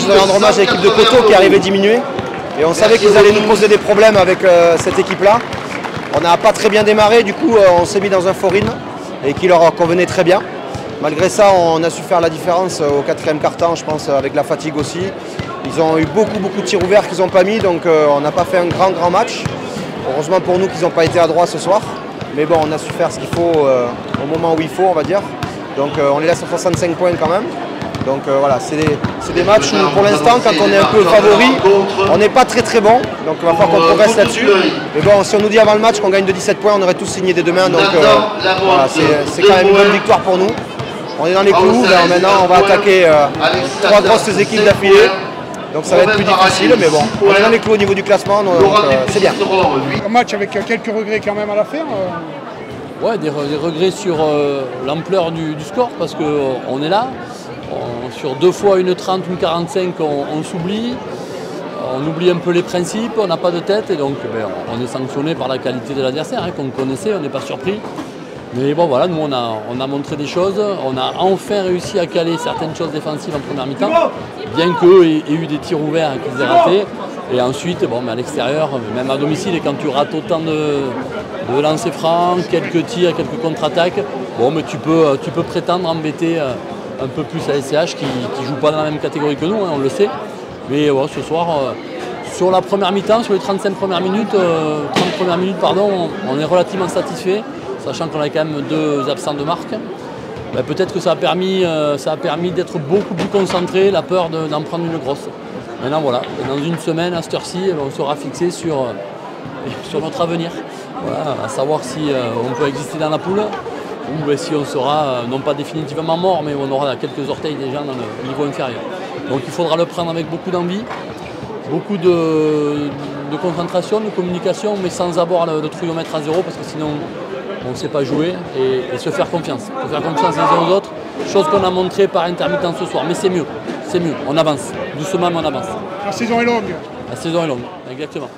voudrais rendre hommage à l'équipe de Koto qui arrivait diminuée. Et on savait qu'ils allaient nous poser des problèmes avec cette équipe-là. On n'a pas très bien démarré, du coup on s'est mis dans un fort-in et qui leur convenait très bien. Malgré ça, on a su faire la différence au 4e quart-temps, je pense, avec la fatigue aussi. Ils ont eu beaucoup de tirs ouverts qu'ils n'ont pas mis, donc on n'a pas fait un grand match. Heureusement pour nous qu'ils n'ont pas été adroits ce soir. Mais bon, on a su faire ce qu'il faut au moment où il faut, on va dire. Donc on les laisse à 65 points quand même. Donc voilà, c'est des matchs où pour l'instant, quand on est un peu favori, on n'est pas très bon. Donc il va falloir qu'on progresse là-dessus. Mais bon, si on nous dit avant le match qu'on gagne de 17 points, on aurait tous signé dès demain. Donc voilà, c'est quand même une bonne victoire pour nous. On est dans les clous, maintenant on va attaquer 3 grosses équipes d'affilée. Donc ça va être plus difficile, mais bon, on est dans les clous au niveau du classement, donc c'est bien. Un match avec quelques regrets quand même à la fin. Ouais, des regrets sur l'ampleur du score, parce qu'on est là. Sur 2 fois une 30, une 45, on s'oublie. On oublie un peu les principes, on n'a pas de tête, et donc on est sanctionné par la qualité de l'adversaire, hein, qu'on connaissait, on n'est pas surpris. Mais bon voilà, nous on a montré des choses, on a enfin réussi à caler certaines choses défensives en première mi-temps, bien qu'eux aient eu des tirs ouverts qu'ils aient ratés. Et ensuite, bon, mais à l'extérieur, même à domicile, et quand tu rates autant de lancers francs, quelques tirs, quelques contre-attaques, bon, mais tu peux prétendre embêter un peu plus la SCH qui ne joue pas dans la même catégorie que nous, hein, on le sait. Mais ouais, ce soir, sur la première mi-temps, sur les 30 premières minutes, on est relativement satisfait. Sachant qu'on a quand même 2 absents de marque, ben peut-être que ça a permis d'être beaucoup plus concentré, la peur d'en prendre une grosse. Maintenant voilà, dans une semaine, à cette heure-ci, on sera fixé sur notre avenir. Voilà, à savoir si on peut exister dans la poule, ou si on sera, non pas définitivement mort, mais on aura quelques orteils déjà dans le niveau inférieur. Donc il faudra le prendre avec beaucoup d'envie, beaucoup de concentration, de communication, mais sans avoir le trouillomètre à 0, parce que sinon on ne sait pas jouer, et se faire confiance. Se faire confiance les uns aux autres, chose qu'on a montré par intermittence ce soir. Mais c'est mieux, on avance. Doucement, mais on avance. La saison est longue. La saison est longue, exactement.